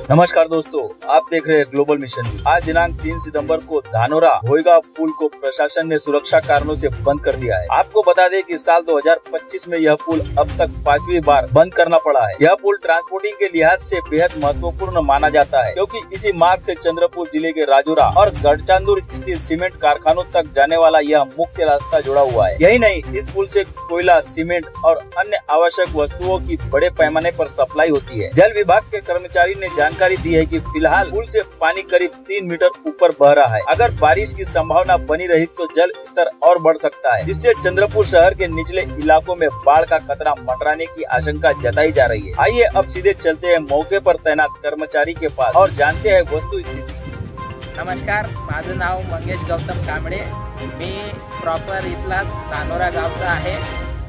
नमस्कार दोस्तों, आप देख रहे हैं ग्लोबल मिशन। आज दिनांक 3 सितंबर को धानोरा भोईगांव पुल को प्रशासन ने सुरक्षा कारणों से बंद कर दिया है। आपको बता दें कि साल 2025 में यह पुल अब तक 5वीं बार बंद करना पड़ा है। यह पुल ट्रांसपोर्टिंग के लिहाज से बेहद महत्वपूर्ण माना जाता है, क्योंकि इसी मार्ग से चंद्रपुर जिले के राजौरा और गढ़चांदुर स्थित सीमेंट कारखानों तक जाने वाला यह मुख्य रास्ता जुड़ा हुआ है। यही नहीं, इस पुल से कोयला, सीमेंट और अन्य आवश्यक वस्तुओं की बड़े पैमाने पर सप्लाई होती है। जल विभाग के कर्मचारी ने जानकारी दी है कि फिलहाल पुल से पानी करीब 3 मीटर ऊपर बह रहा है। अगर बारिश की संभावना बनी रही तो जल स्तर और बढ़ सकता है, जिससे चंद्रपुर शहर के निचले इलाकों में बाढ़ का खतरा मंडराने की आशंका जताई जा रही है। आइए अब सीधे चलते हैं मौके पर तैनात कर्मचारी के पास और जानते हैं वस्तु स्थिति। नमस्कार, माझं नाव मंगेश गौतम कांबळे। मी प्रॉपर इथला धानोरा गावचा आहे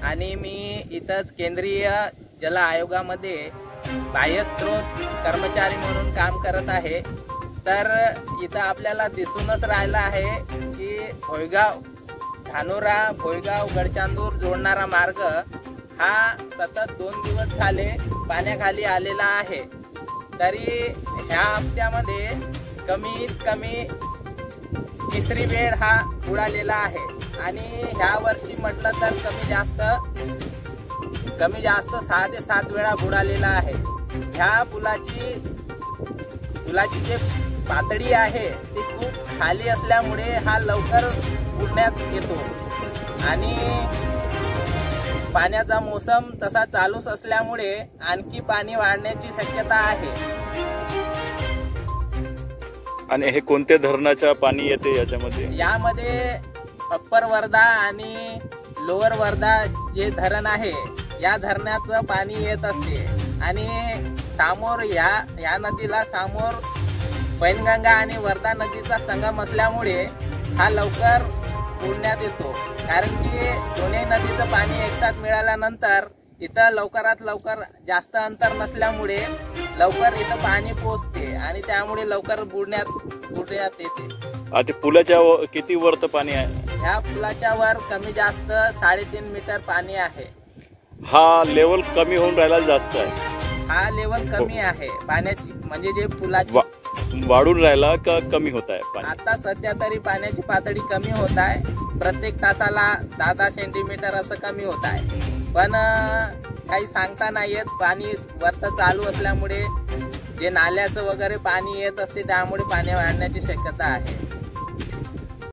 आणि मी इथंच केंद्रीय जल आयोगामध्ये बाह्यस्त्रोत कर्मचारी म्हणून काम करत आहे। तर इथं आपल्याला दिसूनच राहिला आहे की धानोरा भोईगाव गडचांदूर जोडणारा मार्ग हा सतत 2 दिवस झाले पाण्याखाली आलेला आहे। तरी ह्या हप्त्यामध्ये कमीत कमी 3री वेळ हा बुडालेला आहे आणि ह्या वर्षी म्हटलं तर कमी जास्त 6 ते 7 वेळा बुडालेला आहे। ह्या पुलाची जे पातळी आहे ती खूप खाली असल्यामुळे हा लवकर बुडण्यात येतो आणि पाण्याचा मोसम तसा चालूच असल्यामुळे आणखी पाणी वाढण्याची शक्यता आहे। आणि हे कोणत्या धरणाच्या पाणी येते यामध्ये अप्पर वर्धा आणि लोअर वर्धा जे धरण आहे या धरणाचं पाणी येत असते आणि समोर या नदीला समोर पैनगंगा आणि वर्धा नदीचा संगम असल्यामुळे हा लवकर बुडण्यात येतो। कारण की दोन्ही नदीचं पाणी एकसाथ मिळाल्यानंतर इथं लवकरात लवकर जास्त अंतर नसल्यामुळे लवकर इथं पाणी पोहोचते आणि त्यामुळे लवकर बुडण्यात येते। आता पुलाच्या किती वर पाणी आहे? ह्या पुलाच्या वर कमी जास्त 3.5 मीटर पाणी आहे। हा लेवल कमी होऊन राहिला जास्त आहे? हा लेवल कमी आहे पाण्याची, म्हणजे जे पुलाची वाढून राहिला का कमी होत आहे पाणी? आता सध्या तरी पाण्याची पातळी कमी होत आहे, प्रत्येक तासाला 10 सेंटीमीटर असं कमी होत आहे। पण काही सांगता नाही येत, पाणी वरचं चालू असल्यामुळे जे नाल्याचं वगैरे पाणी येत असते त्यामुळे पाणी वाढण्याची शक्यता आहे।